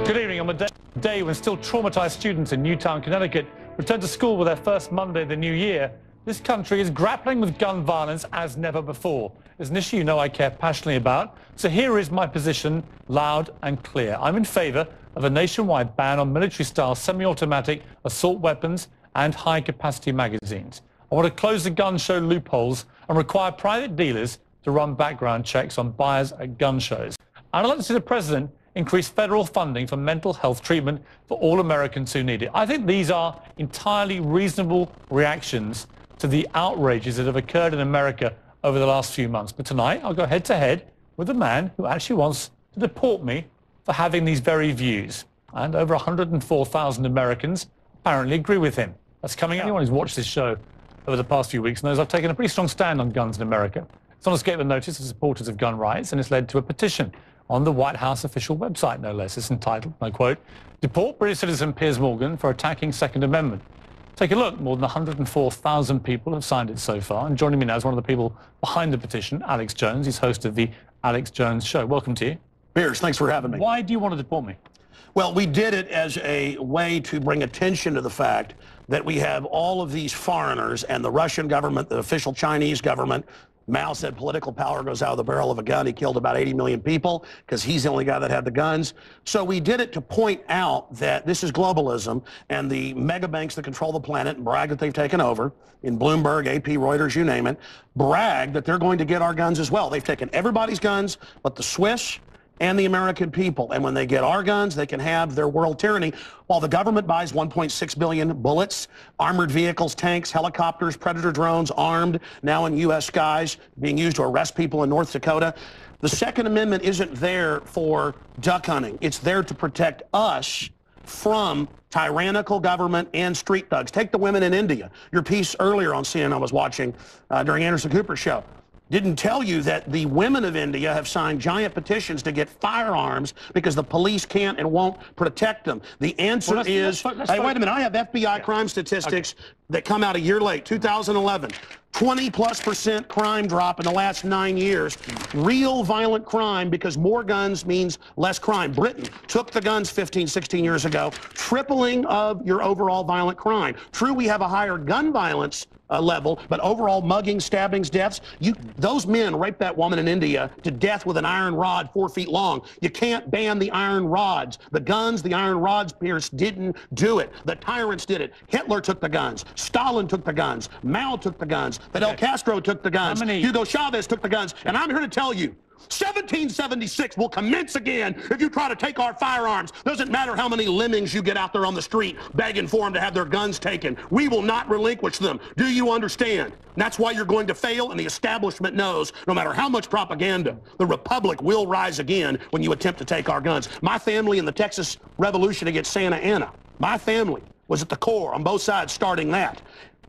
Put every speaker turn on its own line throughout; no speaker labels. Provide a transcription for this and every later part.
Good evening. On a day when still traumatized students in Newtown, Connecticut return to school with their first Monday of the new year, this country is grappling with gun violence as never before. It's an issue you know I care passionately about, so here is my position, loud and clear. I'm in favor of a nationwide ban on military-style semi-automatic assault weapons and high-capacity magazines. I want to close the gun show loopholes and require private dealers to run background checks on buyers at gun shows. And I'd like to see the president increase federal funding for mental health treatment for all Americans who need it. I think these are entirely reasonable reactions to the outrages that have occurred in America over the last few months. But tonight, I'll go head-to-head with a man who actually wants to deport me for having these very views. And over 104,000 Americans apparently agree with him. That's coming up. Anyone who's watched this show over the past few weeks knows I've taken a pretty strong stand on guns in America. It's on escape the notice of supporters of gun rights, and it's led to a petition on the White House official website, no less. It's entitled, I quote, "Deport British citizen Piers Morgan for attacking Second Amendment." Take a look. More than 104,000 people have signed it so far. And joining me now is one of the people behind the petition, Alex Jones. He's host of the Alex Jones Show. Welcome to you.
Piers, thanks for having me.
Why do you want to deport me?
Well, we did it as a way to bring attention to the fact that we have all of these foreigners and the Russian government, the official Chinese government. Mao said political power goes out of the barrel of a gun. He killed about 80 million people because he's the only guy that had the guns. So we did it to point out that this is globalism, and the mega banks that control the planet and brag that they've taken over, in Bloomberg, AP, Reuters, you name it, brag that they're going to get our guns as well. They've taken everybody's guns but the Swiss and the American people. And when they get our guns, they can have their world tyranny. While the government buys 1.6 billion bullets, armored vehicles, tanks, helicopters, Predator drones, armed, now in U.S. skies, being used to arrest people in North Dakota. The Second Amendment isn't there for duck hunting. It's there to protect us from tyrannical government and street thugs. Take the women in India. Your piece earlier on CNN I was watching during Anderson Cooper's show didn't tell you that the women of India have signed giant petitions to get firearms because the police can't and won't protect them. The answer is, hey, wait a minute, I have FBI crime statistics that come out a year late, 2011. 20+% crime drop in the last 9 years. Real violent crime, because more guns means less crime. Britain took the guns 15, 16 years ago, tripling of your overall violent crime. True, we have a higher gun violence level, but overall mugging, stabbings, deaths, those men raped that woman in India to death with an iron rod 4 feet long. You can't ban the iron rods. The guns, the iron rods, Pierce, didn't do it. The tyrants did it. Hitler took the guns. Stalin took the guns. Mao took the guns. Fidel Castro took the guns. Hugo Chavez took the guns. And I'm here to tell you, 1776 will commence again if you try to take our firearms. Doesn't matter how many lemmings you get out there on the street begging for them to have their guns taken. We will not relinquish them. Do you understand? And that's why you're going to fail, and the establishment knows no matter how much propaganda, the Republic will rise again when you attempt to take our guns. My family in the Texas Revolution against Santa Anna, my family was at the core on both sides starting that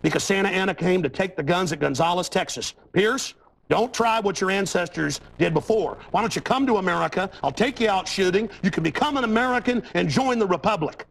because Santa Anna came to take the guns at Gonzales, Texas. Pierce, don't try what your ancestors did before. Why don't you come to America? I'll take you out shooting. You can become an American and join the Republic.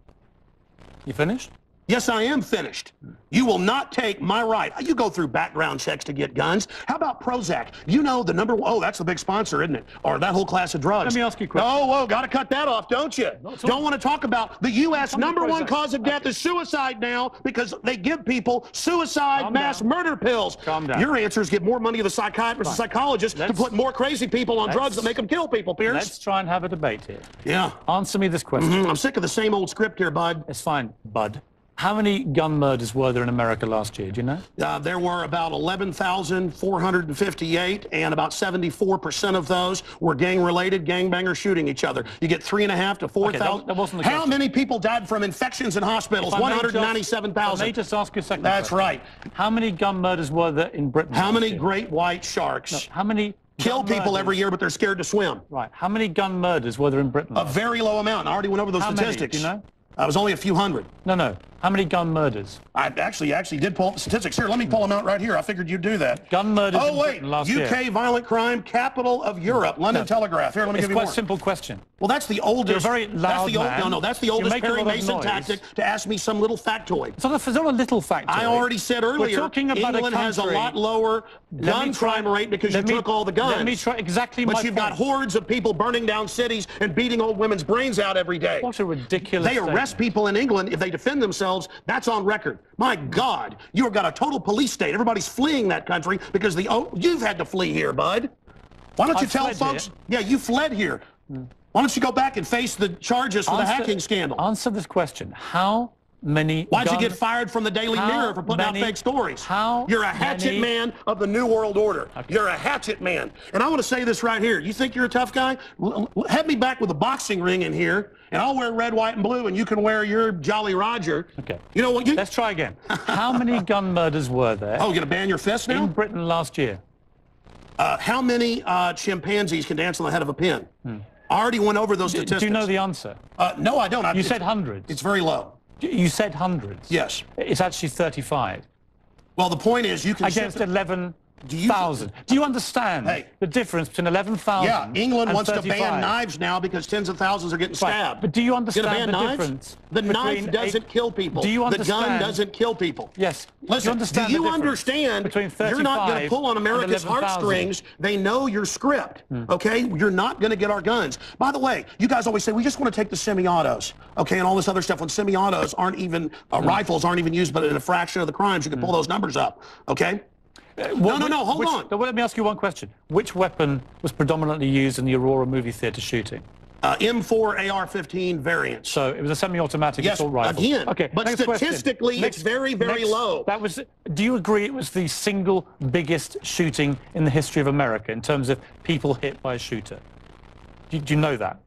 You finished?
Yes, I am finished. You will not take my right. You go through background checks to get guns. How about Prozac? You know the number one, oh, that's the big sponsor, isn't it? Or that whole class of drugs.
Let me ask you a question.
Oh, whoa, got to cut that off, don't you? Don't want to talk about the U.S. number one cause of death is suicide now because they give people suicide mass murder pills.
Calm down.
Your answer is give more money to the psychiatrists and psychologists to put more crazy people on drugs that make them kill people, Pierce.
Let's try and have a debate here.
Yeah.
Answer me this question.
I'm sick of the same old script here, bud.
It's fine, bud. How many gun murders were there in America last year? Do you know?
There were about 11,458, and about 74% of those were gang-related, gangbangers shooting each other. You get 3,500 to 4,000.
That wasn't the
How many people died from infections in hospitals? 197,000.
Let me just ask you a second.
That's right.
How many gun murders were there in Britain?
How many great white sharks?
No, how many
kill people every year, but they're scared to swim?
Right. How many gun murders were there in Britain?
A very low amount. I already went over those statistics.
Many, do you know?
It was only a few hundred.
No. How many gun murders?
I actually did pull up the statistics. Here, let me pull them out right here. I figured you'd do that.
Gun murders
Oh,
in
wait.
Britain last
UK
year.
violent crime, capital of Europe. London Telegraph. Here, let me give you more.
It's quite a simple question.
Well, that's the oldest.
You're a very loud man.
No, that's the oldest Perry Mason tactic to ask me some little factoid.
It's not a little factoid.
I already said earlier,
We're talking about
England has a lot lower gun crime rate because you took all the guns.
Let me try exactly
but
my
you've
point.
got hordes of people burning down cities and beating old women's brains out every day.
What a ridiculous
They arrest people in England if they defend themselves. That's on record. My God, you've got a total police state. Everybody's fleeing that country because you've had to flee here, bud. Why don't you tell folks? Yeah, you fled here. Why don't you go back and face the charges for the hacking scandal?
Answer this question. How many
Why'd you get fired from the Daily Mirror for putting out fake stories? You're a hatchet man of the New World Order. Okay. You're a hatchet man. And I want to say this right here. You think you're a tough guy? Have me back with a boxing ring in here, and I'll wear red, white, and blue, and you can wear your Jolly Roger.
Okay.
You know what?
Let's try again. How many gun murders were there?
Oh, you're going to ban your fist now?
In Britain last year.
How many chimpanzees can dance on the head of a pin? I already went over those statistics.
Do you know the answer?
No, I don't.
You said hundreds.
It's very low.
You said hundreds.
Yes.
It's actually 35.
Well, the point is you can...
Against 11,000. Do you understand the difference between 11,000
Yeah, England
and
wants
35?
to ban knives now because tens of thousands are getting stabbed.
But do you understand the
knives?
difference?
The knife doesn't kill people.
Do you understand?
The gun doesn't kill people.
Yes.
Listen, do you understand you're not going to pull on America's heartstrings? They know your script, okay? You're not going to get our guns. By the way, you guys always say, we just want to take the semi-autos, okay, and all this other stuff. When semi-autos aren't even, rifles aren't even used, but in a fraction of the crimes, you can pull those numbers up, okay? No, hold on.
Well, let me ask you one question. Which weapon was predominantly used in the Aurora movie theater shooting?
M4 AR-15 variant.
So it was a semi-automatic assault rifle.
Again.
Okay,
but statistically, it's very, very low.
Do you agree it was the single biggest shooting in the history of America in terms of people hit by a shooter? Do you know that?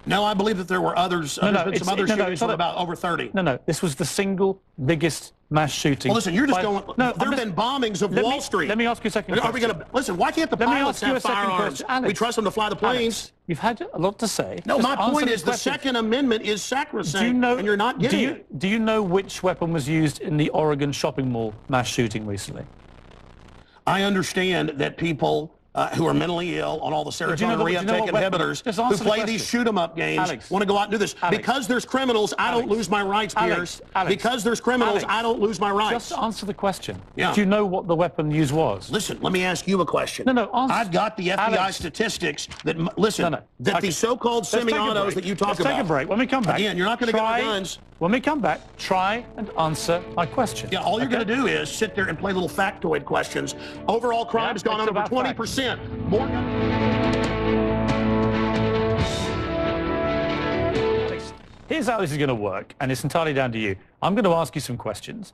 No, I believe that there were others. There's been some other shootings from about over 30.
No, this was the single biggest mass shooting.
Well, listen, you're just going... No, there have been bombings of Wall Street.
Let me ask you a second question.
Are we going to... Listen, why can't the pilots have firearms? We trust them to fly the planes.
Alex, you've had a lot to say.
No, my point is the Second Amendment is sacrosanct, and you're not getting it.
Do you know which weapon was used in the Oregon shopping mall mass shooting recently?
I understand that people... who are mentally ill on all the serotonin reuptake inhibitors, who play these shoot-'em-up games, want to go out and do this. Because there's criminals, I don't lose my rights, Piers. Because there's criminals, I don't lose my rights.
Just answer the question.
Yeah.
Do you know what the weapon used was?
Listen, let me ask you a question.
No, answer.
I've got the FBI statistics that, that the so-called semi-autos that you talk about.
Let's take a break. When we come back...
Again, you're not going to get our guns.
When we come back, try and answer my question.
Yeah, all you're going to do is sit there and play little factoid questions. Overall crime has gone up over 20%. More
Here's how this is going to work, and it's entirely down to you. I'm going to ask you some questions.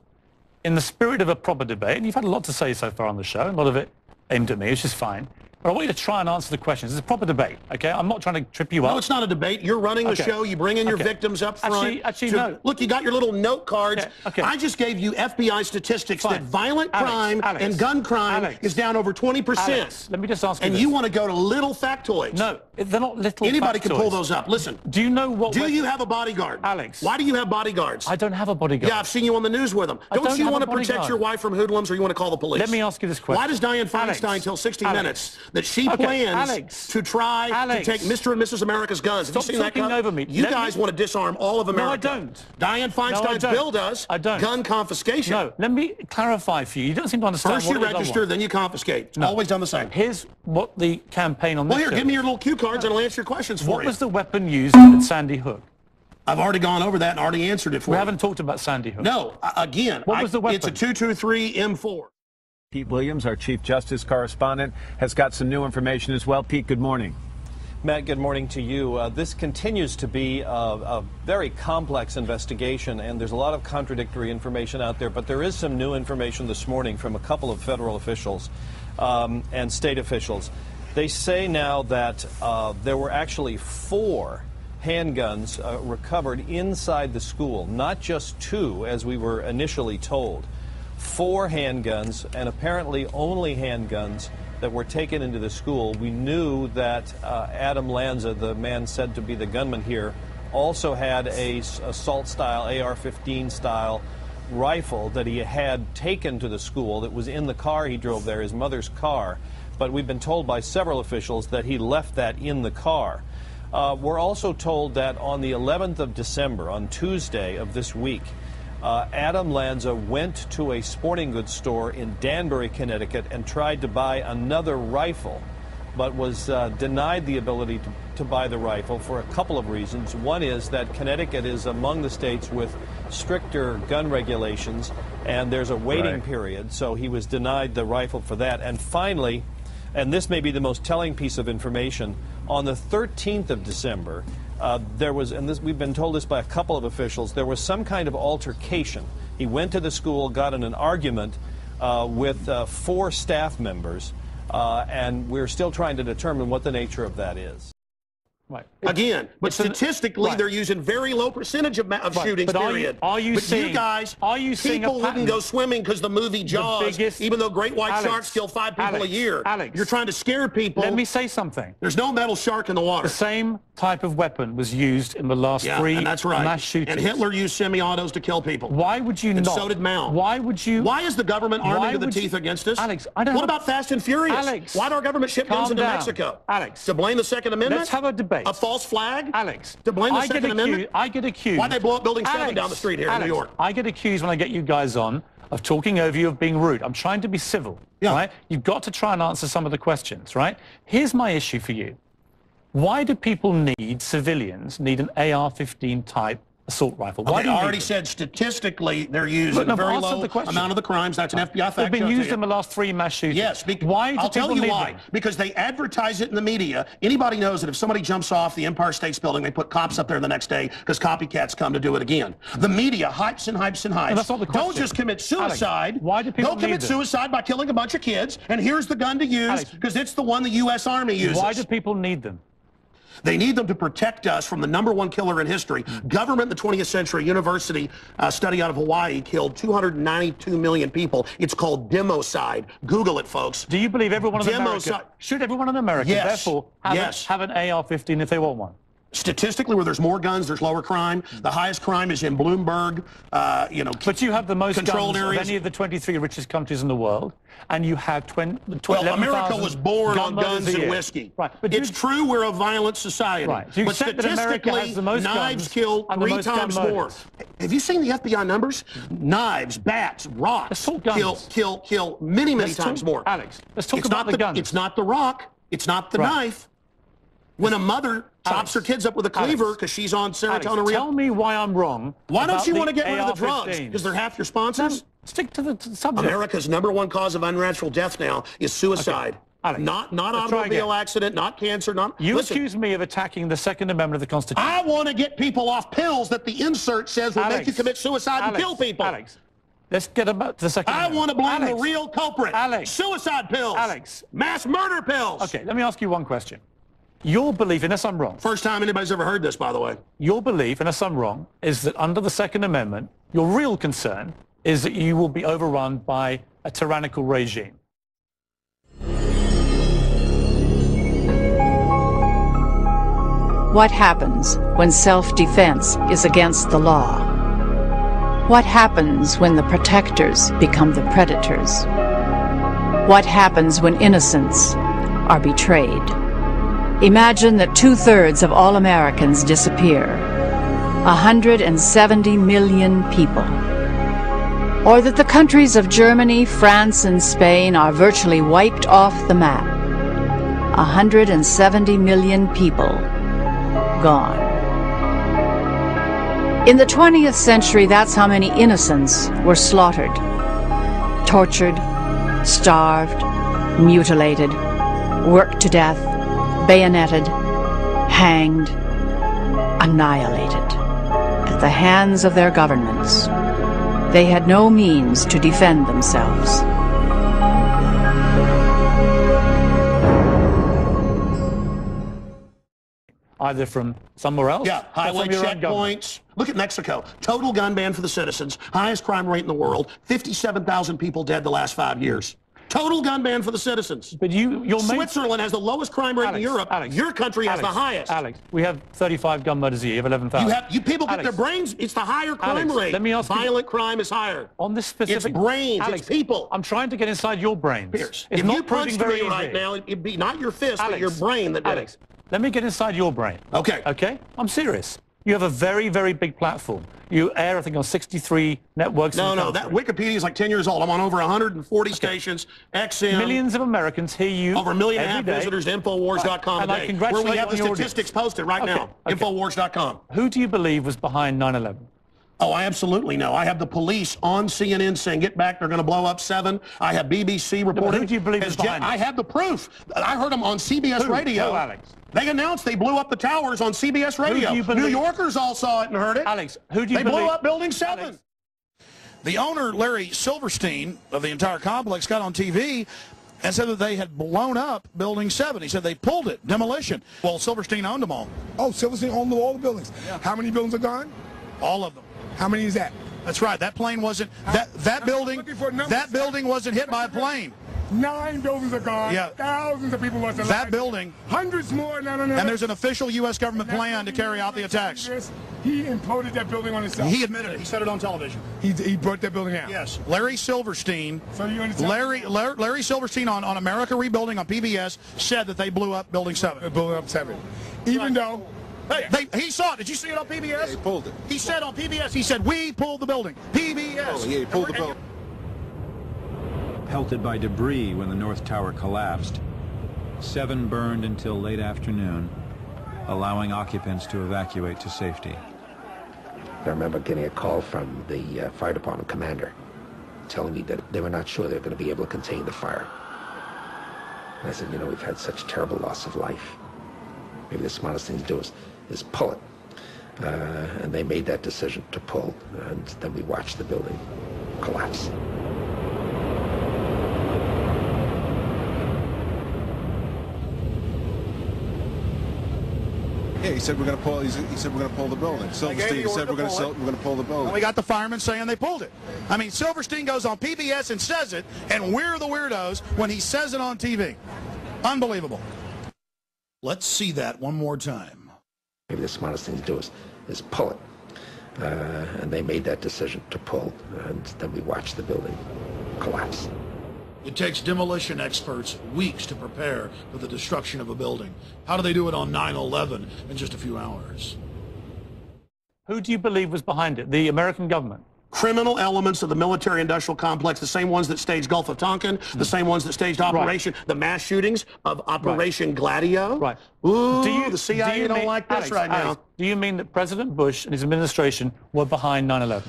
In the spirit of a proper debate, and you've had a lot to say so far on the show, a lot of it aimed at me, which is fine. But I want you to try and answer the questions. It's a proper debate, okay? I'm not trying to trip you up.
No, it's not a debate. You're running the show. You bring in your victims up front.
Actually, no.
Look, you got your little note cards.
Okay.
I just gave you FBI statistics that violent crime and gun crime is down over 20%.
Alex, let me just ask you
And
this.
you want to go to little factoids.
No, they're not little
Anybody
factoids.
can pull those up. Listen.
Do you know what...
Do you have a bodyguard?
Alex.
Why do you have bodyguards?
I don't have a bodyguard.
Yeah, I've seen you on the news with them. Don't you want to protect your wife from hoodlums, or you want to call the police?
Let me ask you this question.
Why does Dianne Feinstein tell 60 Minutes that she plans to try to take Mr. and Mrs. America's guns? Have you seen that?
Over me.
You guys want to disarm all of America.
No, I don't.
Dianne Feinstein's bill does gun confiscation.
No, let me clarify for you. You don't seem to understand.
First you register, then you confiscate. It's always done the same.
Here's what the campaign on this
Well, here, give me your little cue cards and I'll answer your questions for you.
What was the weapon used at Sandy Hook?
I've already gone over that and already answered it for you.
We haven't talked about Sandy Hook.
No, again,
what was the weapon?
It's a 223 M4.
Pete Williams, our Chief Justice correspondent, has got some new information as well. Pete, good morning.
Matt, good morning to you. This continues to be a very complex investigation, and there's a lot of contradictory information out there, but there is some new information this morning from a couple of federal officials and state officials. They say now that there were actually 4 handguns recovered inside the school, not just 2, as we were initially told. 4 handguns, and apparently only handguns, that were taken into the school. We knew that Adam Lanza, the man said to be the gunman here, also had a assault-style, AR-15 style rifle that he had taken to the school that was in the car he drove there, his mother's car. But we've been told by several officials that he left that in the car. We're also told that on the 11th of December, on Tuesday of this week, Adam Lanza went to a sporting goods store in Danbury, Connecticut, and tried to buy another rifle, but was denied the ability to buy the rifle for a couple of reasons. One is that Connecticut is among the states with stricter gun regulations, and there's a waiting period, so he was denied the rifle for that. And finally, and this may be the most telling piece of information, on the 13th of December, there was, and this, we've been told this by a couple of officials, there was some kind of altercation. He went to the school, got in an argument with 4 staff members, and we're still trying to determine what the nature of that is.
Right.
Again, but statistically, they're using very low percentage of shootings, period.
You
people wouldn't go swimming because the movie Jaws, even though great white sharks kill 5 people a year. You're trying to scare people.
Let me say something.
There's no metal shark in the water.
The same type of weapon was used in the last 3 mass shootings.
And Hitler used semi-autos to kill people.
Why would you not?
And so did Mao.
Why would you?
Why is the government arming to the teeth against us?
Alex, I don't
What about Fast and Furious?
Alex,
why do our government ship guns into Mexico?
Alex.
To blame the Second Amendment?
Let's have a debate.
A false flag?
Alex.
To blame the Second Amendment?
I get accused.
Why'd they blow up Building 7 down the street here in New York?
I get accused when I get you guys on of talking over you, of being rude. I'm trying to be civil, right? You've got to try and answer some of the questions, right? Here's my issue for you. Why do people civilians need an AR-15 type assault rifle? Why do you
I already said statistically they're using a very low amount of the crimes. That's an FBI fact.
They've been used in the last 3 mass shootings.
Yes.
Why do
I'll tell you why.
them?
Because they advertise it in the media. Anybody knows that if somebody jumps off the Empire State Building, they put cops up there the next day because copycats come to do it again. The media hypes and hypes and hypes.
No, that's not the question.
Don't just commit suicide.
Alex, why do people
They'll commit suicide by killing a bunch of kids, and here's the gun to use because it's the one the U.S. Army uses.
Why do people need them?
They need them to protect us from the #1 killer in history. Government in the 20th century, university study out of Hawaii killed 292 million people. It's called democide. Google it, folks.
Do you believe everyone in America should everyone in America therefore have an AR-15 if they want one?
Statistically, where there's more guns, there's lower crime. The highest crime is in Bloomberg,
But you have the most
controlled
guns
areas
of any of the 23 richest countries in the world, and you have 20.
Well, America was born on guns and whiskey.
Right. But
it's true we're a violent society.
Right. So
but statistically, knives kill 3 times more. Have you seen the FBI numbers? Knives, bats, rocks kill many times more.
Alex, let's talk about the guns.
It's not the rock. It's not the knife. When a mother chops her kids up with a cleaver because she's on serotonin.
Tell me why I'm wrong.
Why don't you want to get rid of the drugs? Because they're half your sponsors?
Stick to the subject.
America's #1 cause of unnatural death now is suicide.
Alex,
not automobile accident, not cancer,
You accuse me of attacking the Second Amendment of the Constitution.
I want to get people off pills that the insert says will make you commit suicide and kill people.
Alex, let's get about the Second Amendment.
I want to blame the real culprit. Suicide pills. Mass murder pills.
Okay, let me ask you one question. Your belief, unless I'm wrong.
First time anybody's ever heard this, by the way.
Your belief, unless I'm wrong, is that under the Second Amendment, your real concern is that you will be overrun by a tyrannical regime.
What happens when self-defense is against the law? What happens when the protectors become the predators? What happens when innocents are betrayed? Imagine that 2/3 of all Americans disappear. 170 million people. Or that the countries of Germany, France, and Spain are virtually wiped off the map. 170 million people gone. In the 20th century, that's how many innocents were slaughtered, tortured, starved, mutilated, worked to death, bayoneted, hanged, annihilated at the hands of their governments. They had no means to defend themselves.
Either from somewhere else?
Yeah, highway checkpoints. Look at Mexico. Total gun ban for the citizens. Highest crime rate in the world. 57,000 people dead the last 5 years. Total gun ban for the citizens.
But
Switzerland has the lowest crime rate in Europe. Your country has the highest.
Alex, we have 35 gun murders a year. You have 11,000.
You people get their brains. It's the higher crime rate.
Let me ask
Violent crime is higher.
On this specific...
It's brains. It's people.
I'm trying to get inside your brains.
Pierce,
if
you punched me right now, it'd be not your fist, but your brain that did it.
Let me get inside your brain.
Okay.
Okay? I'm serious. You have a very, very big platform. You air, I think, on 63 networks.
No, that Wikipedia is like 10 years old. I'm on over 140 stations, XM.
Millions of Americans hear you
over 1.5 million visitors to Infowars.com
and I congratulate
where we have the
your
statistics posted right now. Infowars.com.
Who do you believe was behind 9/11?
Oh, I absolutely know. I have the police on CNN saying, get back, they're going to blow up 7. I have BBC reporting.
Who do you believe is behind it?
I have the proof. I heard them on CBS Radio.
Who, Alex?
They announced they blew up the towers on CBS Radio. New Yorkers all saw it and heard it.
Alex, who do you believe?
They blew up Building 7.
Alex.
The owner, Larry Silverstein, of the entire complex, got on TV and said that they had blown up Building 7. He said they pulled it, demolition. Well, Silverstein owned them all.
Oh, Silverstein owned all the buildings. Yeah. How many buildings are gone?
All of them.
How many is that?
That's right. That plane wasn't, that building wasn't hit by a plane.
9 buildings are gone.
Yeah.
Thousands of people lost their lives.
That building.
Hundreds more. No.
And there's an official U.S. government plan to carry out the attacks.
He imploded that building on himself.
He admitted it. He said it on television.
He brought that building out.
Yes. Larry Silverstein.
So you understand?
Larry Silverstein on America Rebuilding on PBS said that they blew up Building 7.
Blew up 7. Even though...
He saw it. Did you see it on PBS?
Yeah, he pulled it.
He said on PBS, he said, we pulled the building. PBS.
Oh, yeah, he pulled the building.
Pelted by debris when the North Tower collapsed. 7 burned until late afternoon, allowing occupants to evacuate to safety.
I remember getting a call from the fire department commander telling me that they were not sure they were going to be able to contain the fire. And I said, you know, we've had such terrible loss of life. Maybe the smartest thing to do is pull it. And they made that decision to pull, and then we watched the building collapse.
Yeah, he said we're going to pull. He said we're going to pull the building. Silverstein said we're going to pull the building.
And we got the firemen saying they pulled it. I mean, Silverstein goes on PBS and says it, and we're the weirdos when he says it on TV. Unbelievable. Let's see that one more time.
Maybe the smartest thing to do is pull it. And they made that decision to pull, and then we watched the building collapse.
It takes demolition experts weeks to prepare for the destruction of a building. How do they do it on 9/11 in just a few hours?
Who do you believe was behind it? The American government?
Criminal elements of the military-industrial complex, the same ones that staged Gulf of Tonkin, the same ones that staged the mass shootings of Operation Gladio.
Right.
Ooh, the CIA don't like this now.
Do you mean that President Bush and his administration were behind 9/11?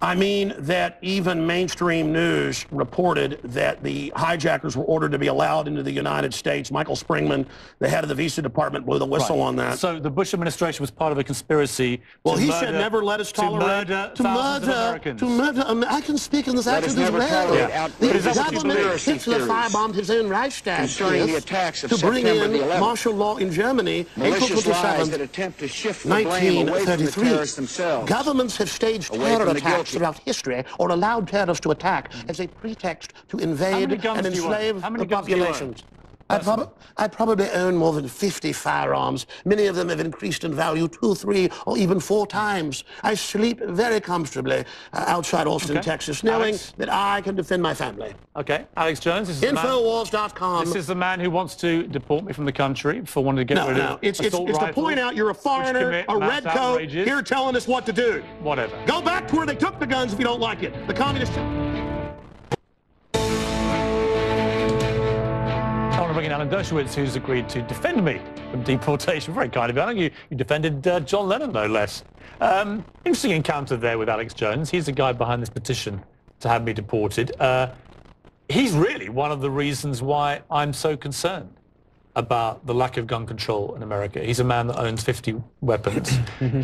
I mean that even mainstream news reported that the hijackers were ordered to be allowed into the United States. Michael Springman, the head of the visa department, blew the whistle on that.
So the Bush administration was part of a conspiracy.
Well, he said never let us tolerate
to murder.
I can speak in this accent
as well.
The government Hitler firebombed his own Reichstag
concerning the attacks of
to bring
September
in martial law in Germany, April 27,
attempt to shift the blame away from the terrorists
1933.
themselves.
Governments have staged terror attacks throughout history or allowed terrorists to attack as a pretext to invade and enslave the populations. I probably own more than 50 firearms. Many of them have increased in value 2, 3, or even 4 times. I sleep very comfortably outside Austin, Texas, knowing that I can defend my family.
Okay, Alex Jones. This is
Infowars.com.
This is the man who wants to deport me from the country for wanting to get rid of
it's to point out you're a foreigner, a red coat, here telling us what to do.
Whatever.
Go back to where they took the guns if you don't like it. The communists...
Bringing Alan Dershowitz, who's agreed to defend me from deportation. Very kind of you. I think you defended John Lennon, no less. Interesting encounter there with Alex Jones. He's the guy behind this petition to have me deported. He's really one of the reasons why I'm so concerned about the lack of gun control in America. He's a man that owns 50 weapons.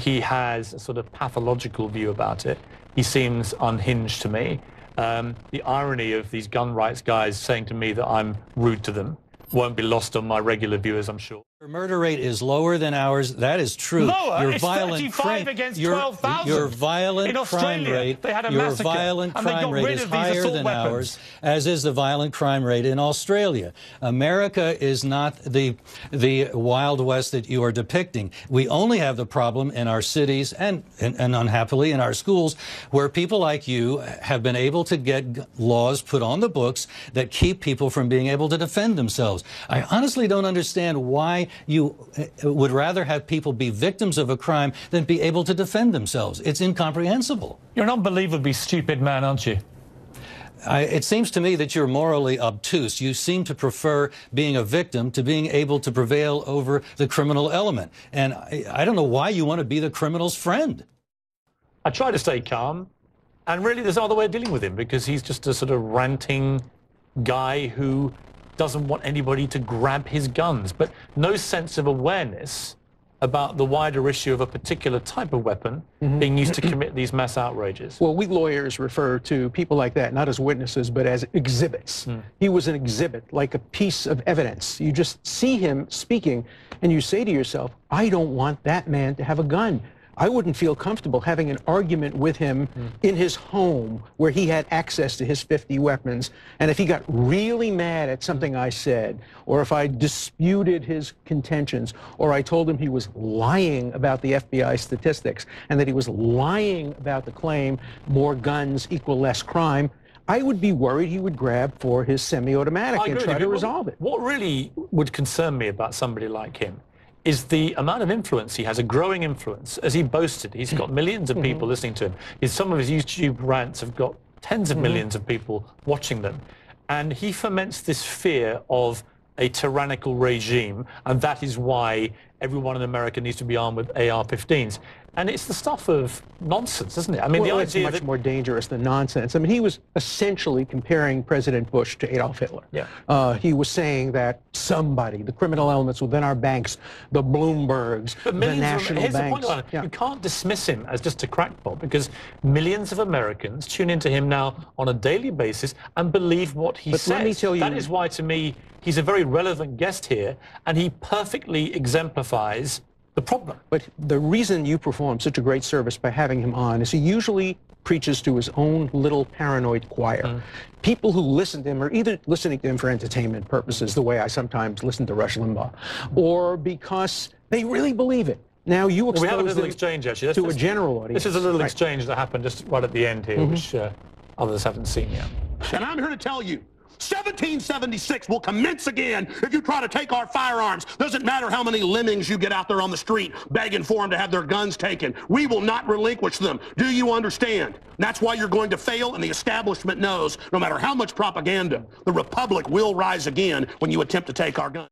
He has a sort of pathological view about it. He seems unhinged to me. The irony of these gun rights guys saying to me that I'm rude to them won't be lost on my regular viewers, I'm sure.
Your murder rate is lower than ours. That is true.
Lower?
Your
It's
violent
35 against 12,000.
Your violent
In Australia,
crime rate,
they had a
your
massacre,
violent
and they
crime
got
rate
rid
is
of these
higher
assault
than
weapons.
ours, as is the violent crime rate in Australia. America is not the Wild West that you are depicting. We only have the problem in our cities and unhappily in our schools, where people like you have been able to get laws put on the books that keep people from being able to defend themselves. I honestly don't understand why you would rather have people be victims of a crime than be able to defend themselves. It's incomprehensible.
You're an unbelievably stupid man, aren't you?
It seems to me that you're morally obtuse. You seem to prefer being a victim to being able to prevail over the criminal element. And I don't know why you want to be the criminal's friend.
I try to stay calm, and really there's no other way of dealing with him, because he's just a sort of ranting guy who doesn't want anybody to grab his guns, but no sense of awareness about the wider issue of a particular type of weapon being used to commit these mass outrages.
Well, we lawyers refer to people like that not as witnesses, but as exhibits. He was an exhibit, like a piece of evidence. You just see him speaking, and you say to yourself, I don't want that man to have a gun. I wouldn't feel comfortable having an argument with him in his home where he had access to his 50 weapons. And if he got really mad at something I said, or if I disputed his contentions, or I told him he was lying about the FBI statistics, and that he was lying about the claim more guns equal less crime, I would be worried he would grab for his semi-automatic and try to resolve it.
What really would concern me about somebody like him is the amount of influence he has, a growing influence. As he boasted, he's got millions of people listening to him. Some of his YouTube rants have got tens of millions of people watching them. And he foments this fear of a tyrannical regime, and that is why everyone in America needs to be armed with AR-15s. And it's the stuff of nonsense, isn't it? I mean,
well,
the
it's
idea
much
that
more dangerous than nonsense. I mean, he was essentially comparing President Bush to Adolf Hitler.
Yeah.
He was saying that somebody, the criminal elements within our banks, the Bloombergs, the national
here's
banks.
The point, you can't dismiss him as just a crackpot, because millions of Americans tune into him now on a daily basis and believe what he says.
Let me tell you,
that is why, to me, he's a very relevant guest here, and he perfectly exemplifies the problem.
But the reason you perform such a great service by having him on is he usually preaches to his own little paranoid choir. People who listen to him are either listening to him for entertainment purposes, the way I sometimes listen to Rush Limbaugh, or because they really believe it. Now, you expose
we had a little exchange, actually.
to a general audience.
This is a little exchange that happened just right at the end here, which others haven't seen yet.
And I'm here to tell you, 1776 will commence again if you try to take our firearms. Doesn't matter how many lemmings you get out there on the street begging for them to have their guns taken. We will not relinquish them. Do you understand? And that's why you're going to fail, and the establishment knows no matter how much propaganda, the Republic will rise again when you attempt to take our guns.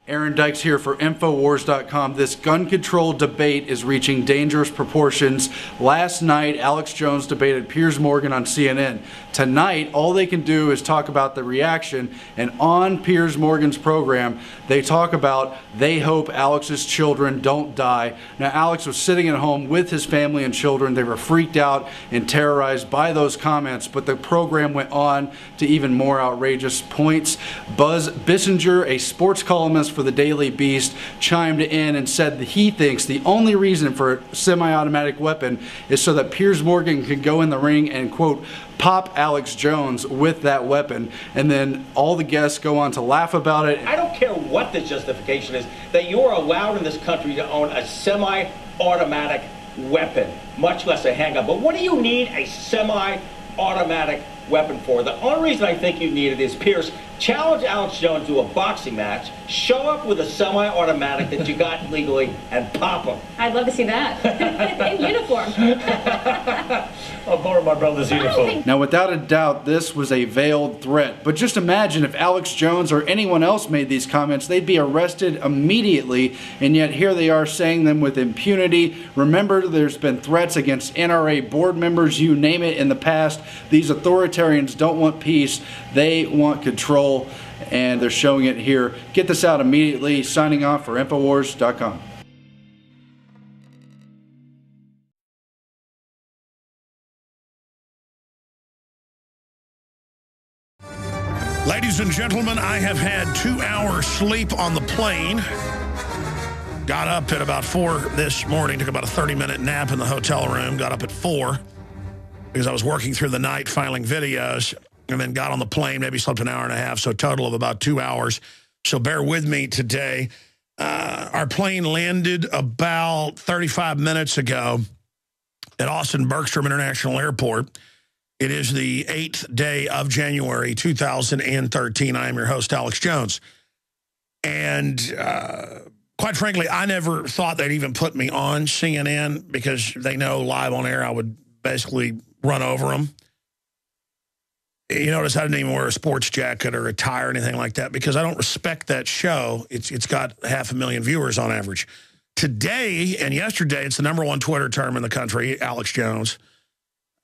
Aaron Dykes here for Infowars.com. This gun control debate is reaching dangerous proportions. Last night, Alex Jones debated Piers Morgan on CNN. Tonight, all they can do is talk about the reaction, and on Piers Morgan's program, they talk about they hope Alex's children don't die. Now, Alex was sitting at home with his family and children. They were freaked out and terrorized by those comments, but the program went on to even more outrageous points. Buzz Bissinger, a sports columnist for the Daily Beast, chimed in and said that he thinks the only reason for a semi-automatic weapon is so that Piers Morgan can go in the ring and, quote, pop Alex Jones with that weapon. And then all the guests go on to laugh about it.
I don't care what the justification is, that you're allowed in this country to own a semi-automatic weapon, much less a handgun. But what do you need a semi-automatic weapon for? The only reason I think you need it is, Piers, challenge Alex Jones to a boxing match, show up with a semi-automatic that you got legally, and pop him.
I'd love to see that. In uniform.
I'll borrow my brother's uniform.
Now, without a doubt, this was a veiled threat. But just imagine if Alex Jones or anyone else made these comments, they'd be arrested immediately. And yet here they are saying them with impunity. Remember, there's been threats against NRA board members, you name it, in the past. These authoritarians don't want peace. They want control. And they're showing it here. Get this out immediately. Signing off for Infowars.com.
Ladies and gentlemen, I have had 2 hours sleep on the plane. Got up at about 4 this morning, took about a 30-minute nap in the hotel room, got up at 4 because I was working through the night filing videos, and then got on the plane, maybe slept an hour and a half, so a total of about 2 hours. So bear with me today. Our plane landed about 35 minutes ago at Austin-Bergstrom International Airport. It is the 8th day of January 2013. I am your host, Alex Jones. And quite frankly, I never thought they'd even put me on CNN because they know live on air I would basically run over them. You notice I didn't even wear a sports jacket or a tie or anything like that because I don't respect that show. It's got 500,000 viewers on average. Today and yesterday, it's the #1 Twitter term in the country, Alex Jones.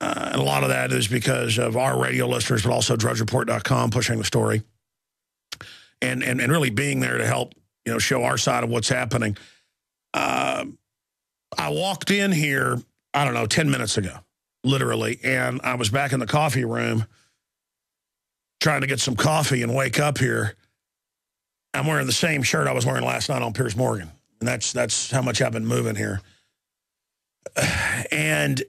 And a lot of that is because of our radio listeners, but also DrudgeReport.com pushing the story. And really being there to help, show our side of what's happening. I walked in here, I don't know, 10 minutes ago, literally, and I was back in the coffee room trying to get some coffee and wake up here. I'm wearing the same shirt I was wearing last night on Piers Morgan. And that's how much I've been moving here. And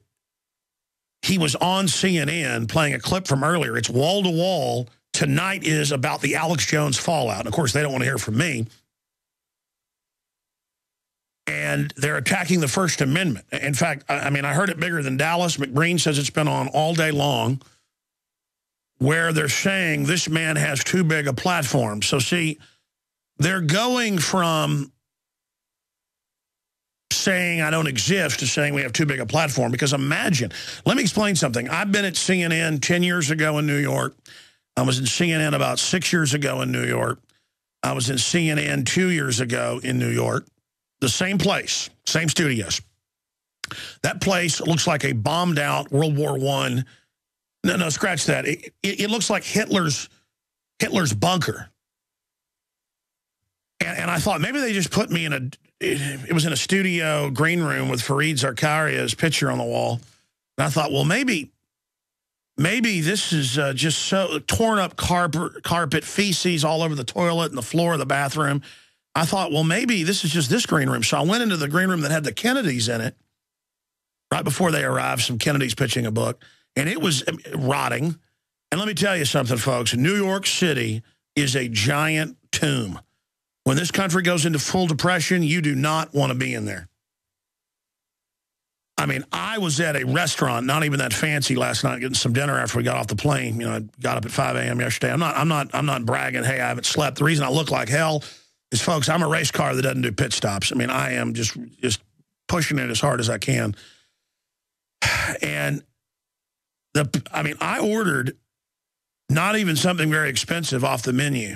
he was on CNN playing a clip from earlier. It's wall to wall. Tonight is about the Alex Jones fallout. And of course, they don't want to hear from me. And they're attacking the First Amendment. In fact, I mean, I heard it bigger than Dallas. McBreen says it's been on all day long, where they're saying this man has too big a platform. So see, they're going from saying I don't exist to saying we have too big a platform. Because imagine, let me explain something. I've been at CNN 10 years ago in New York. I was in CNN about 6 years ago in New York. I was in CNN 2 years ago in New York. The same place, same studios. That place looks like a bombed out World War I. No, scratch that. It looks like Hitler's bunker. And I thought maybe they just put me in it was in a studio green room with Fareed Zakaria's picture on the wall. And I thought, well, maybe this is just so torn up carpet, feces all over the toilet and the floor of the bathroom. I thought, well, maybe this is just this green room. So I went into the green room that had the Kennedys in it right before they arrived, some Kennedys pitching a book. And it was rotting. And let me tell you something, folks. New York City is a giant tomb. When this country goes into full depression, you do not want to be in there. I mean, I was at a restaurant, not even that fancy, last night, getting some dinner after we got off the plane. I got up at 5 a.m. yesterday. I'm not bragging. Hey, I haven't slept. The reason I look like hell is, folks, I'm a race car that doesn't do pit stops. I mean, I am just pushing it as hard as I can. And I ordered not even something very expensive off the menu.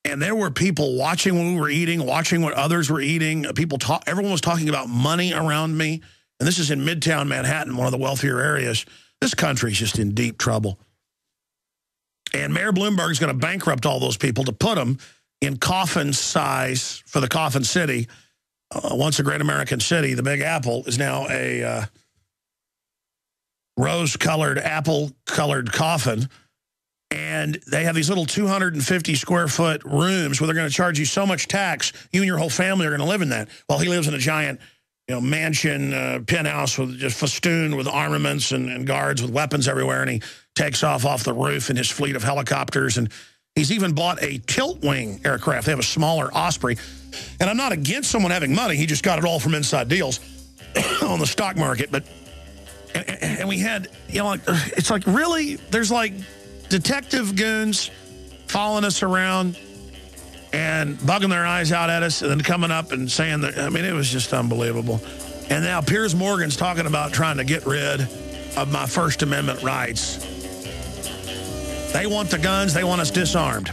And there were people watching what we were eating, watching what others were eating. Everyone was talking about money around me. And this is in Midtown Manhattan, one of the wealthier areas. This country's just in deep trouble. And Mayor Bloomberg is going to bankrupt all those people to put them in coffin size for the coffin city. Once a great American city, the Big Apple is now a rose-colored, apple-colored coffin. And they have these little 250-square-foot rooms where they're going to charge you so much tax, you and your whole family are going to live in that. While he lives in a giant, mansion penthouse with just festooned with armaments and guards with weapons everywhere, and he takes off the roof in his fleet of helicopters. And he's even bought a tilt-wing aircraft. They have a smaller Osprey. And I'm not against someone having money. He just got it all from inside deals on the stock market. But and we had, it's like, really? There's like detective goons following us around and bugging their eyes out at us and then coming up and saying that, it was just unbelievable. And now Piers Morgan's talking about trying to get rid of my First Amendment rights. They want the guns. They want us disarmed.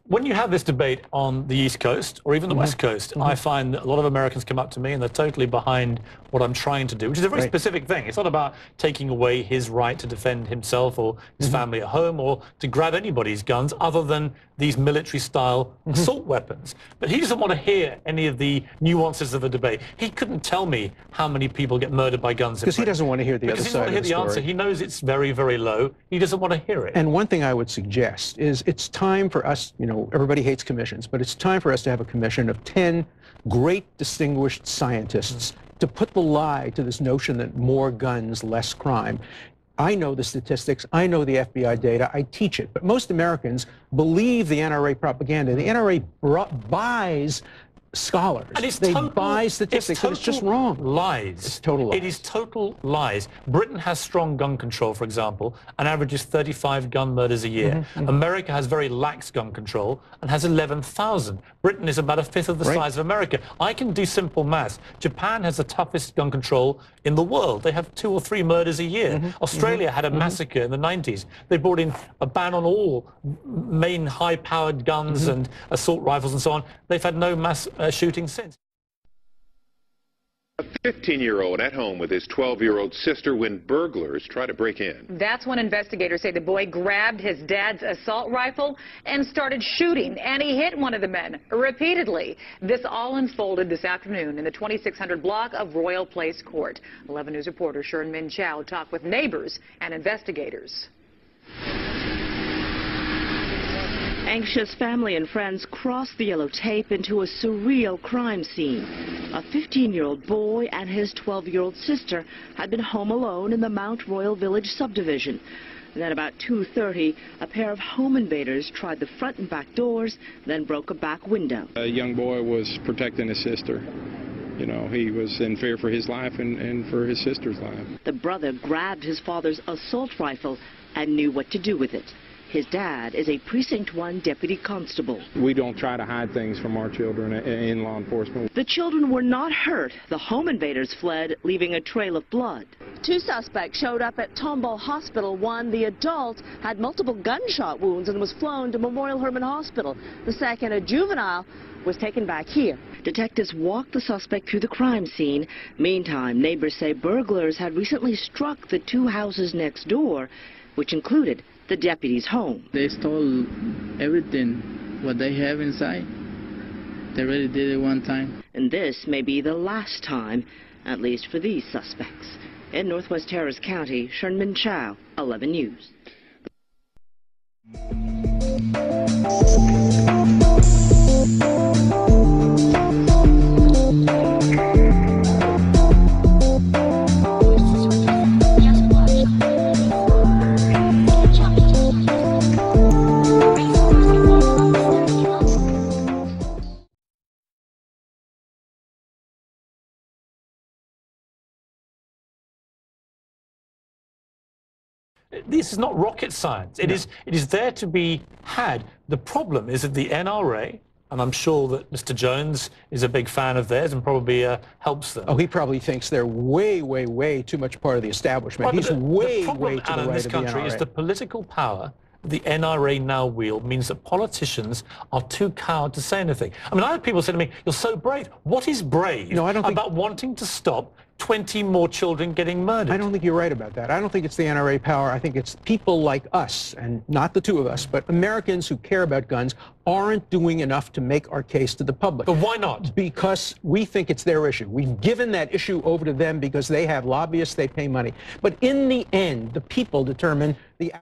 When you have this debate on the East Coast or even the West Coast, I find that a lot of Americans come up to me and they're totally behind what I'm trying to do, which is a very specific thing. It's not about taking away his right to defend himself or his family at home or to grab anybody's guns other than these military-style assault weapons. But he doesn't want to hear any of the nuances of the debate. He couldn't tell me how many people get murdered by guns.
Because he doesn't want to hear the other side of the story.
He doesn't want to hear the answer. He knows it's very, very low. He doesn't want to hear it.
And one thing I would suggest is it's time for us, you know, everybody hates commissions, but it's time for us to have a commission of 10 great distinguished scientists to put the lie to this notion that more guns, less crime. I know the statistics, I know the FBI data, I teach it, but most Americans believe the NRA propaganda. The NRA buys scholars.
And it's
they
total,
buy statistics, and it's just wrong.
Lies.
It's total lies.
It is total lies. Britain has strong gun control, for example, and averages 35 gun murders a year. America has very lax gun control and has 11,000. Britain is about a fifth of the size of America. I can do simple maths. Japan has the toughest gun control in the world. They have 2 or 3 murders a year. Australia had a massacre in the 90s. They brought in a ban on all main high-powered guns and assault rifles and so on. They've had no mass shooting since.
A 15-year-old at home with his 12-year-old sister when burglars try to break in.
That's when investigators say the boy grabbed his dad's assault rifle and started shooting, and he hit one of the men repeatedly. This all unfolded this afternoon in the 2600 block of Royal Place Court. 11 News reporter Sherman Chow talked with neighbors and investigators.
Anxious family and friends crossed the yellow tape into a surreal crime scene. A 15-year-old boy and his 12-year-old sister had been home alone in the Mount Royal Village subdivision. And then about 2:30, a pair of home invaders tried the front and back doors, then broke a back window.
A young boy was protecting his sister. You know, he was in fear for his life and for his sister's life.
The brother grabbed his father's assault rifle and knew what to do with it. His dad is a Precinct 1 deputy constable.
We don't try to hide things from our children in law enforcement.
The children were not hurt. The home invaders fled, leaving a trail of blood. 2 suspects showed up at Tomball Hospital. One, the adult, had multiple gunshot wounds and was flown to Memorial Hermann Hospital. The second, a juvenile, was taken back here. Detectives walked the suspect through the crime scene. Meantime, neighbors say burglars had recently struck the 2 houses next door, which included the deputy's home.
They stole everything, what they have inside. They really did it one time.
And this may be the last time, at least for these suspects. In Northwest Harris County, Sherman Chow, 11 News.
This is not rocket science. It is there to be had. The problem is that the NRA, and I'm sure that Mr. Jones is a big fan of theirs and probably helps them.
Oh, he probably thinks they're way, way, way too much part of the establishment. He's way, way to the right of the NRA. The problem in this country is the political power the NRA now wield means that politicians are too cowed to say anything. I mean, I had people say to me, "You're so brave." What is brave about wanting to stop 20 more children getting murdered? I don't think you're right about that. I don't think it's the NRA power. I think it's people like us, and not the 2 of us, but Americans who care about guns aren't doing enough to make our case to the public.
But why not?
Because we think it's their issue. We've given that issue over to them because they have lobbyists, they pay money. But in the end, the people determine the...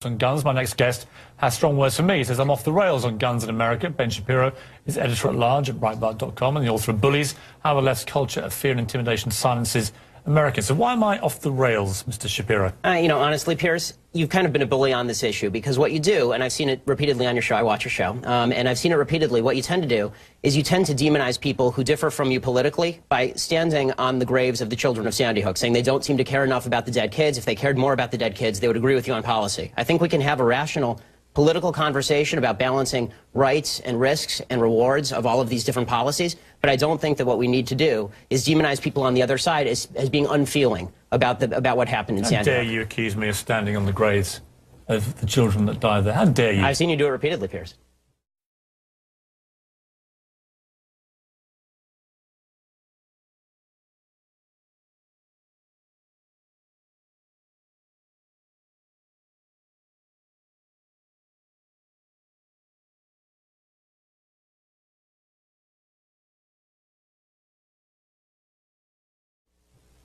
On guns. My next guest has strong words for me. He says, "I'm off the rails on guns in America." Ben Shapiro is editor-at-large at Brietbart.com and the author of Bullies, How the Left's Culture of Fear and Intimidation Silences Americans. So why am I off the rails, Mr. Shapiro?
You know, honestly, Piers, you've kind of been a bully on this issue because what you do, and I've seen it repeatedly on your show, I watch your show, and I've seen it repeatedly, what you tend to do is you tend to demonize people who differ from you politically by standing on the graves of the children of Sandy Hook, saying they don't seem to care enough about the dead kids. If they cared more about the dead kids, they would agree with you on policy. I think we can have a rational political conversation about balancing rights and risks and rewards of all of these different policies, but I don't think that what we need to do is demonize people on the other side as being unfeeling about what happened in Sandy Hook.
How dare you accuse me of standing on the graves of the children that died there? How dare you?
I've seen you do it repeatedly, Piers.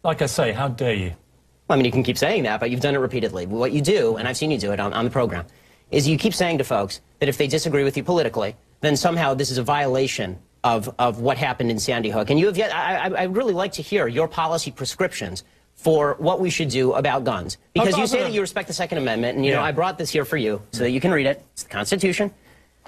Like I say, how dare you?
I mean, you can keep saying that, but you've done it repeatedly. What you do, and I've seen you do it on the program, is you keep saying to folks that if they disagree with you politically, then somehow this is a violation of what happened in Sandy Hook. And you have yet, I'd really like to hear your policy prescriptions for what we should do about guns. Because you say that you respect the Second Amendment, and, you know, I brought this here for you so that you can read it. It's the Constitution.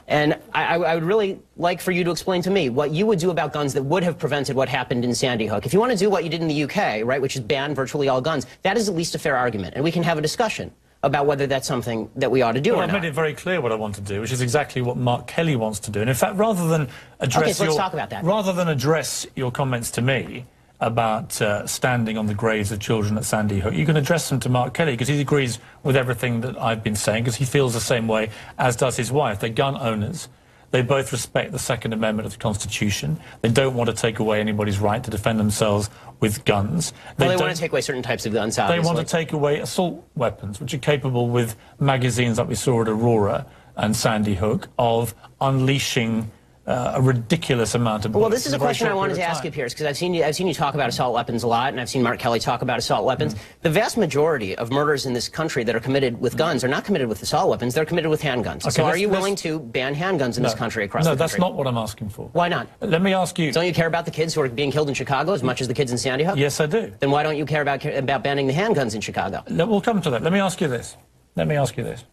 And I would really like for you to explain to me what you would do about guns that would have prevented what happened in Sandy Hook. If you want to do what you did in the UK, right, which is ban virtually all guns, that is at least a fair argument. And we can have a discussion about whether that's something that we ought to do or not.
I've made it very clear what I want to do, which is exactly what Mark Kelly wants to do. And in fact, rather than address
let's talk about that.
Rather than address your comments to me about standing on the graves of children at Sandy Hook, you can address them to Mark Kelly, because he agrees with everything that I've been saying, because he feels the same way, as does his wife. They're gun owners. They both respect the Second Amendment of the Constitution. They don't want to take away anybody's right to defend themselves with guns.
They want to take away certain types of guns, obviously.
They want to take away assault weapons, which are capable, with magazines like we saw at Aurora and Sandy Hook, of unleashing a ridiculous amount of bullets.
Well, this is a question I wanted to ask you, Piers, because I've seen you talk about assault weapons a lot, and I've seen Mark Kelly talk about assault weapons. The vast majority of murders in this country that are committed with guns are not committed with assault weapons, they're committed with handguns. Okay, so are you willing to ban handguns in this country, across the country?
No, that's not what I'm asking for.
Why not?
Let me ask you...
Don't you care about the kids who are being killed in Chicago as much as the kids in Sandy Hook?
Yes, I do.
Then why don't you care about banning the handguns in Chicago?
We'll come to that. Let me ask you this.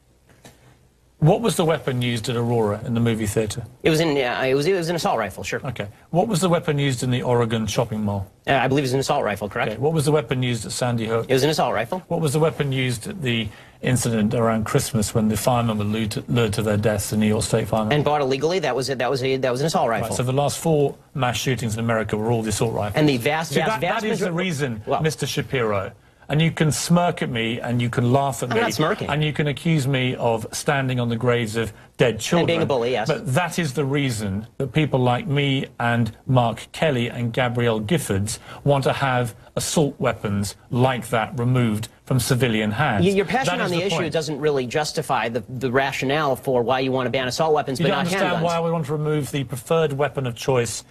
What was the weapon used at Aurora in the movie theatre?
It was an assault rifle, sure.
Okay. What was the weapon used in the Oregon shopping mall?
I believe it was an assault rifle, correct?
Okay. What was the weapon used at Sandy Hook?
It was an assault rifle.
What was the weapon used at the incident around Christmas when the firemen were lured to their deaths, the New York State firemen?
And bought illegally? That was an assault rifle.
Right, so the last 4 mass shootings in America were all the assault rifles.
And the vast
that is the reason, Mr. Shapiro. And you can smirk at me, and you can laugh at me.
I'm not smirking.
And you can accuse me of standing on the graves of dead children.
And being a bully, yes.
But that is the reason that people like me and Mark Kelly and Gabrielle Giffords want to have assault weapons like that removed from civilian hands.
Your passion on the issue doesn't really justify the rationale for why you want to ban assault weapons, but not handguns. You don't understand
why we want to remove the preferred weapon of choice,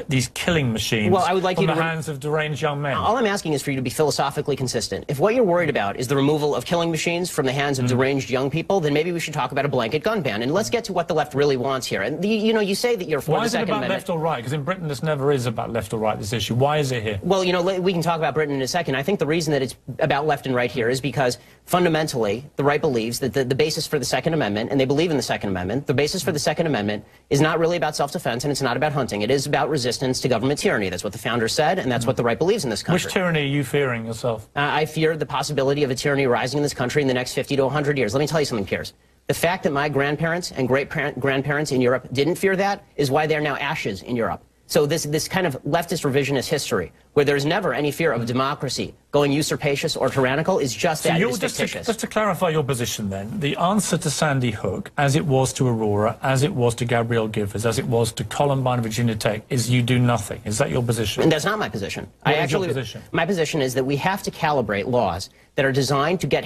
these killing machines, from the hands of deranged young men.
All I'm asking is for you to be philosophically consistent. If what you're worried about is the removal of killing machines from the hands of deranged young people, then maybe we should talk about a blanket gun ban. And let's get to what the left really wants here. And you say that you're for the Second Amendment.
Why is it about left or right? Because in Britain this never is about left or right, this issue. Why is it here?
Well, we can talk about Britain in a second. I think the reason that it's about left and right here is because fundamentally the right believes that the basis for the Second Amendment, and they believe in the Second Amendment, the basis for the Second Amendment is not really about self-defense, and it's not about hunting. It is about resistance to government tyranny. That's what the founders said, and that's what the right believes in this country.
Which tyranny are you fearing yourself?
I fear the possibility of a tyranny rising in this country in the next 50 to 100 years. Let me tell you something, Piers. The fact that my grandparents and great-grandparents in Europe didn't fear that is why they're now ashes in Europe. So this kind of leftist revisionist history, where there's never any fear of democracy going usurpacious or tyrannical, is just that. It's fictitious.
Just to clarify your position then, the answer to Sandy Hook, as it was to Aurora, as it was to Gabrielle Giffords, as it was to Columbine and Virginia Tech, is you do nothing. Is that your position?
And that's not my position.
What is your position?
My position is that we have to calibrate laws that are designed to get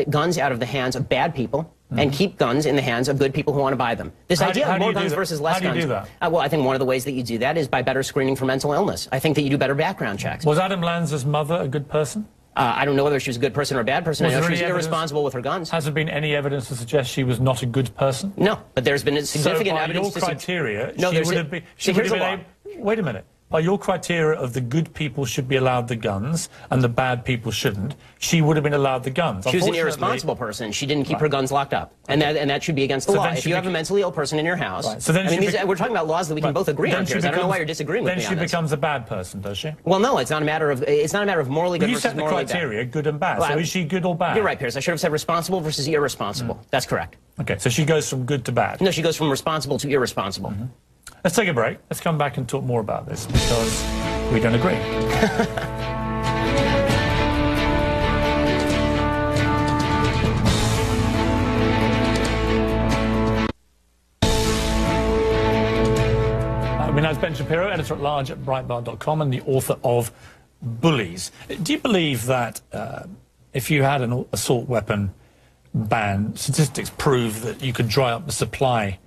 guns out of the hands of bad people, and keep guns in the hands of good people who want to buy them. This idea of more guns versus less guns.
How do you do that?
Well, I think one of the ways that you do that is by better screening for mental illness. I think that you do better background checks.
Was Adam Lanza's mother a good person?
I don't know whether she was a good person or a bad person. I know she was irresponsible with her guns.
Has there been any evidence to suggest she was not a good person?
No, but there's been significant evidence to suggest.
So by your criteria, she would have been... Wait a minute. By your criteria of the good people should be allowed the guns and the bad people shouldn't, she would have been allowed the guns.
She was an irresponsible person. She didn't keep her guns locked up. And that should be against the law. If you have a mentally ill person in your house...
So then
we're talking about laws that we can both agree on here. I don't know why you're disagreeing with me on this.
Then she becomes a bad person, does she?
Well, no, it's not a matter of morally good versus morally bad.
You set the criteria, good and bad. So is she good or bad?
You're right, Piers. I should have said responsible versus irresponsible. That's correct.
Okay, so she goes from good to bad.
No, she goes from responsible to irresponsible.
Let's take a break. Let's come back and talk more about this, because we don't agree. Now it's Ben Shapiro, editor-at-large at Brietbart.com and the author of Bullies. Do you believe that if you had an assault weapon ban, statistics prove that you could dry up the supply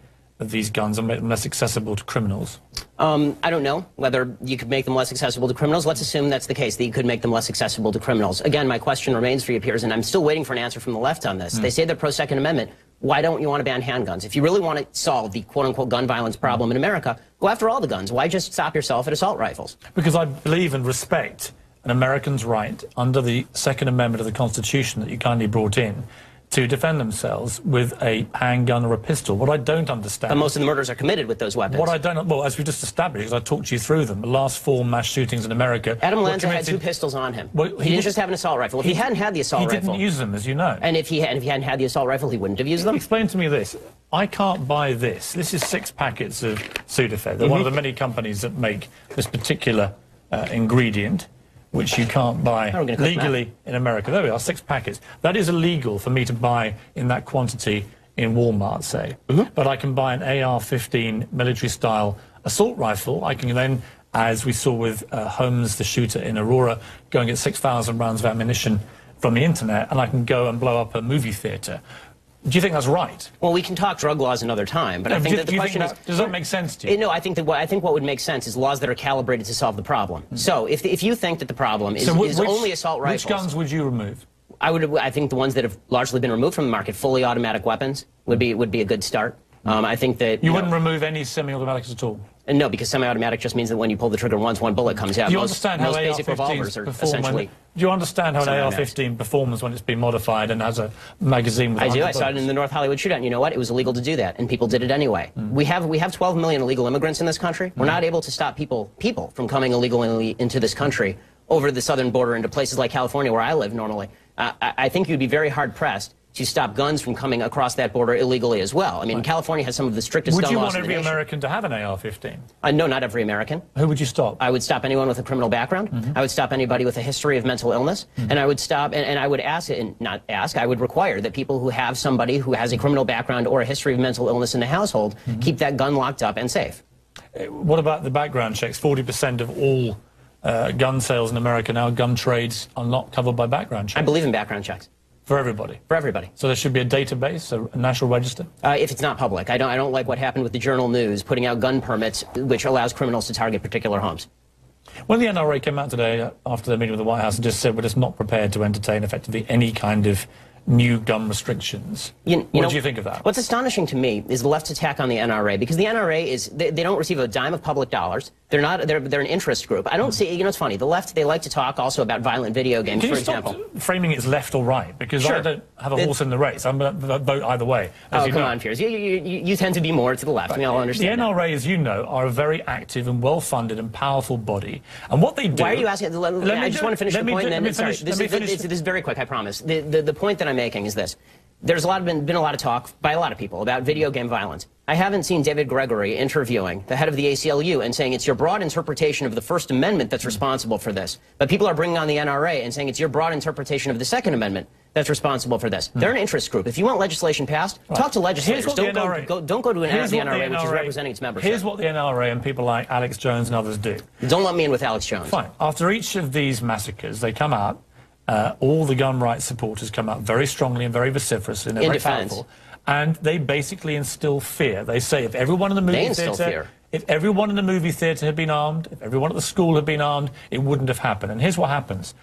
these guns and make them less accessible to criminals?
I don't know whether you could make them less accessible to criminals. Let's assume that's the case, that you could make them less accessible to criminals. Again, my question remains for you, Piers, and I'm still waiting for an answer from the left on this. They say they're pro-Second Amendment. Why don't you want to ban handguns? If you really want to solve the quote-unquote gun violence problem in America, go after all the guns. Why just stop yourself at assault rifles?
Because I believe and respect an American's right under the Second Amendment of the Constitution that you kindly brought in to defend themselves with a handgun or a pistol. What I don't understand...
But most of the murders are committed with those weapons.
What I don't... Well, as we just established, as I talked you through them, the last 4 mass shootings in America...
Adam Lanza had 2 pistols on him. Well, he didn't just have an assault rifle. If he hadn't had the assault rifle...
He didn't use them, as you know.
And if he hadn't had the assault rifle, he wouldn't have used them?
Explain to me this. I can't buy this. This is 6 packets of Sudafed. They're one of the many companies that make this particular ingredient, which you can't buy legally in America. There we are, 6 packets. That is illegal for me to buy in that quantity in Walmart, say. But I can buy an AR-15 military-style assault rifle. I can then, as we saw with Holmes, the shooter in Aurora, go and get 6,000 rounds of ammunition from the internet, and I can go and blow up a movie theatre. Do you think that's right?
Well, we can talk drug laws another time, but I think that the question is...
Does that make sense to you?
No, I think what would make sense is laws that are calibrated to solve the problem. So if you think that the problem is only assault rifles...
Which guns would you remove?
I think the ones that have largely been removed from the market, fully automatic weapons, would be a good start. I think that...
You wouldn't remove any semi-automatics at all?
No, because semi-automatic just means that when you pull the trigger once, 1 bullet comes out.
Do you understand how
basic revolvers are essentially...
Do you understand how an AR-15 performs when it's been modified and has a magazine with...
I do. I saw it in the North Hollywood shootout, and you know what? It was illegal to do that, and people did it anyway. We have 12 million illegal immigrants in this country. We're not able to stop people from coming illegally into this country over the southern border into places like California, where I live normally. I think you'd be very hard-pressed to stop guns from coming across that border illegally as well. I mean, California has some of the strictest gun laws in the nation.
Would you want every American to have an AR-15?
No, not every American.
Who would you stop?
I would stop anyone with a criminal background. I would stop anybody with a history of mental illness. And I would stop, and I would ask, and not ask, I would require that people who have somebody who has a criminal background or a history of mental illness in the household keep that gun locked up and safe.
What about the background checks? 40% of all gun sales in America now, gun trades, are not covered by background checks.
I believe in background checks.
For everybody?
For everybody.
So there should be a database, a national register?
If it's not public. I don't like what happened with the Journal News putting out gun permits, which allows criminals to target particular homes.
When the NRA came out today after their meeting with the White House and just said we're just not prepared to entertain effectively any kind of new gun restrictions. What do you think of that?
What's astonishing to me is the left's attack on the NRA, because the NRA is, they don't receive a dime of public dollars. They're an interest group. I don't see, you know, it's funny, the left, they like to talk also about violent video games, for example.
Can you stop framing it as left or right? Because I don't have a horse in the race. I'm going to vote either way.
Oh, come on, Piers. You tend to be more to the left. We all understand
the NRA, as you know, are a very active and well-funded and powerful body. And what they do...
Why are you asking? I just want to finish the point. This is very quick, I promise. The point that I'm making is this. There's been a lot of talk by a lot of people about video game violence. I haven't seen David Gregory interviewing the head of the ACLU and saying it's your broad interpretation of the First Amendment that's responsible for this. But people are bringing on the NRA and saying it's your broad interpretation of the Second Amendment that's responsible for this. They're an interest group. If you want legislation passed, talk to legislators. Don't go to the NRA, which is representing its membership.
Here's what the NRA and people like Alex Jones and others do.
Don't let me in with Alex Jones.
Fine. After each of these massacres, they come out. All the gun rights supporters come out very strongly and very vociferously, and they're very powerful. And they basically instill fear. They say if everyone in the movie theatre had been armed, if everyone at the school had been armed, it wouldn't have happened. And here's what happens.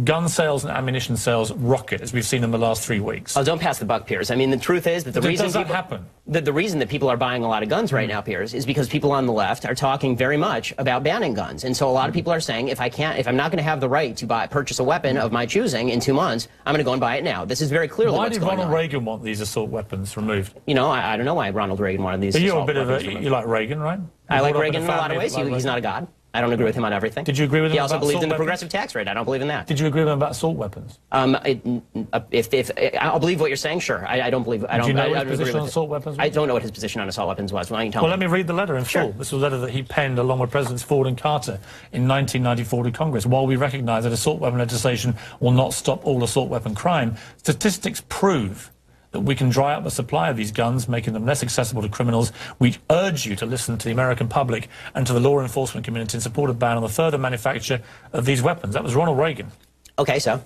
Gun sales and ammunition sales rocket, as we've seen in the last 3 weeks.
Oh, don't pass the buck, Piers. I mean, the truth is that the reason that people are buying a lot of guns right now, Piers, is because people on the left are talking very much about banning guns. And so a lot of people are saying, if I'm not going to have the right to purchase a weapon of my choosing in 2 months, I'm going to go and buy it now. This is very clearly what's going on.
Why did Ronald Reagan want these assault weapons removed?
You know, I don't know why Ronald Reagan wanted these assault weapons removed.
You like Reagan, right?
I like Reagan in a lot of ways. He's not a god. I don't agree with him on everything.
Did you agree with him?
He also believed in the progressive tax rate. I don't believe in that.
Did you agree with him about assault weapons?
If I'll believe what you're saying, sure. I don't believe.
Do you know what his position on assault weapons was?
I don't know what his position on assault weapons was. Well,
let me read the letter in full. This was a letter that he penned along with Presidents Ford and Carter in 1994 to Congress. While we recognise that assault weapon legislation will not stop all assault weapon crime, statistics prove that we can dry up the supply of these guns, making them less accessible to criminals. We urge you to listen to the American public and to the law enforcement community in support of a ban on the further manufacture of these weapons. That was Ronald Reagan.
Okay, so? I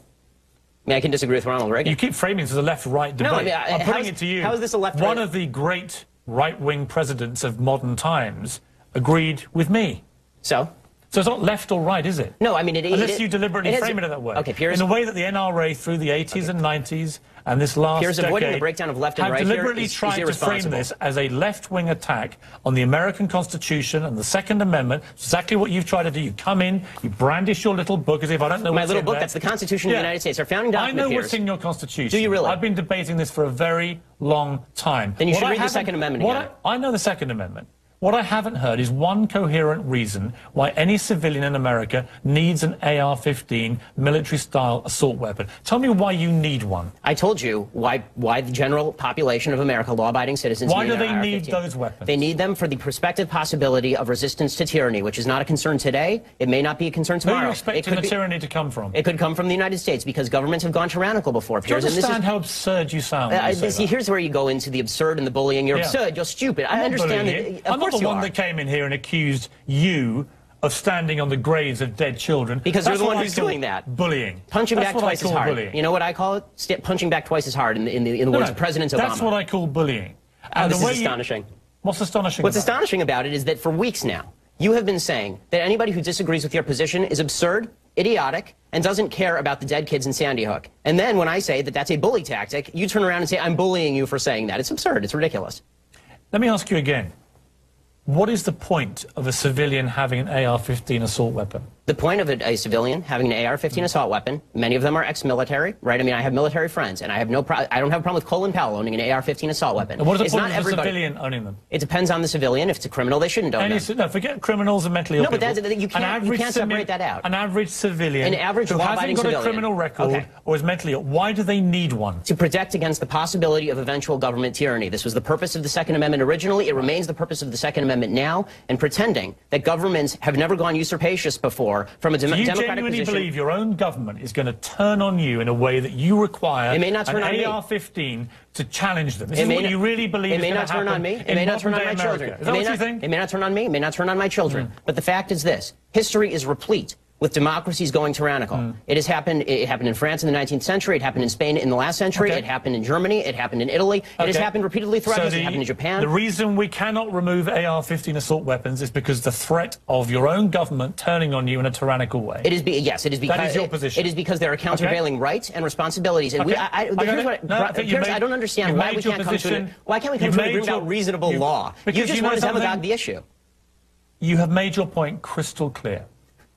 mean, I can disagree with Ronald Reagan.
You keep framing this as a left-right debate.
No, I mean,
I'm putting it to you.
How is this a left-right?
One of the great right-wing presidents of modern times agreed with me.
So
it's not left or right, is it?
No, I mean,
unless you deliberately frame it that way.
Okay, Piers,
in the way that the NRA through the 80s and 90s and this last
Piers, avoiding
decade
the breakdown of left and right
have deliberately
here is
tried to frame this as a left-wing attack on the American Constitution and the Second Amendment. It's exactly what you've tried to do. You come in, you brandish your little book as if I don't know what's in there.
My little book, that's the Constitution of the United States, our founding document.
I know what's in your Constitution.
Do you really?
I've been debating this for a very long time.
Then you should read the Second Amendment again.
I know the Second Amendment. What I haven't heard is one coherent reason why any civilian in America needs an AR-15 military-style assault weapon. Tell me why you need one.
I told you why the general population of America, law-abiding citizens,
why do they need those weapons?
They need them for the prospective possibility of resistance to tyranny, which is not a concern today. It may not be a concern tomorrow.
Who are you expecting the tyranny to come from?
It could come from the United States because governments have gone tyrannical before.
Do you understand how absurd you sound?
Here's where you go into the absurd and the bullying. You're absurd. You're stupid. I understand that.
I'm not the one that came in here and accused you of standing on the graves of dead children.
Because you're the one who's doing that.
Bullying.
Punching back twice as hard.
Bullying.
You know what I call it? Punching back twice as hard in the words of President Obama.
That's what I call bullying.
And this is astonishing.
What's astonishing
What's astonishing about it is that for weeks now, you have been saying that anybody who disagrees with your position is absurd, idiotic, and doesn't care about the dead kids in Sandy Hook. And then when I say that that's a bully tactic, you turn around and say, I'm bullying you for saying that. It's absurd. It's ridiculous.
Let me ask you again. What is the point of a civilian having an AR-15 assault weapon?
The point of a civilian having an AR-15 assault weapon, many of them are ex-military, right? I mean, I have military friends, and I don't have a problem with Colin Powell owning an AR-15 assault weapon.
And what is the point of a civilian owning them?
It depends on the civilian. If it's a criminal, they shouldn't own them.
No, forget criminals and mentally ill people.
No, but you can't separate that out.
An average civilian
who hasn't
got a criminal record or is mentally ill, why do they need one?
To protect against the possibility of eventual government tyranny. This was the purpose of the Second Amendment originally. It remains the purpose of the Second Amendment now. And pretending that governments have never gone usurpacious before from a democratic position.
Do you genuinely believe your own government is going to turn on you in a way that you require
an
AR-15 to challenge them? This is what you really believe is going to happen in modern-day America?
It may not turn on my children.
Is that what you think?
It may not turn on me. It may not turn on my children. But the fact is this. History is replete with democracies going tyrannical. It has happened. It happened in France in the 19th century. It happened in Spain in the last century. It happened in Germany. It happened in Italy. It has happened repeatedly throughout history. It happened in Japan.
The reason we cannot remove AR-15 assault weapons is because the threat of your own government turning on you in a tyrannical way.
Yes, it is because
that is your position.
It is because there are countervailing rights and responsibilities. And I don't understand why we can't come to an agreement about reasonable law. You just want to demagogue the issue.
You have made your point crystal clear.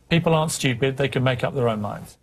People aren't stupid. They can make up their own minds.